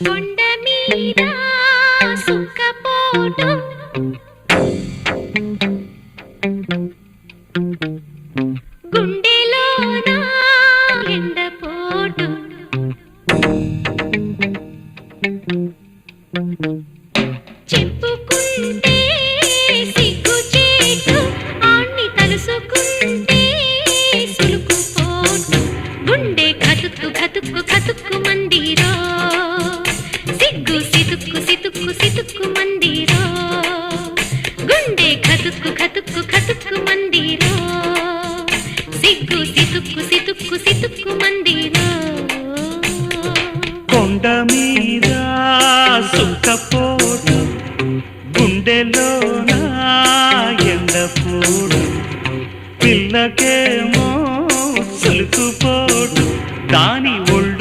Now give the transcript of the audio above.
కొండ మీద సుక్కపోటు గుండెలోన ఎండపోటు చెప్పుకుంటే సిగ్గుచేటు ఆణ్ణి తలుసుకుంటే సులుకుపోటు గుండె కతుక్కు కతుక్కు కతుక్కు మందిరో సిగ్గు సితుక్కు సితుక్కు సితుక్కు మందిరో గుండె కతుక్కు కతుక్కు కతుక్కు మందిరో సిగ్గు సితుక్కు సితుక్కు సితుక్కు మందిరో కొండ మీద సుక్కపోటు గుండెలోన ఎండపోటు పిల్లకేమో సులుకుపోటు దాని ఒళ్ళు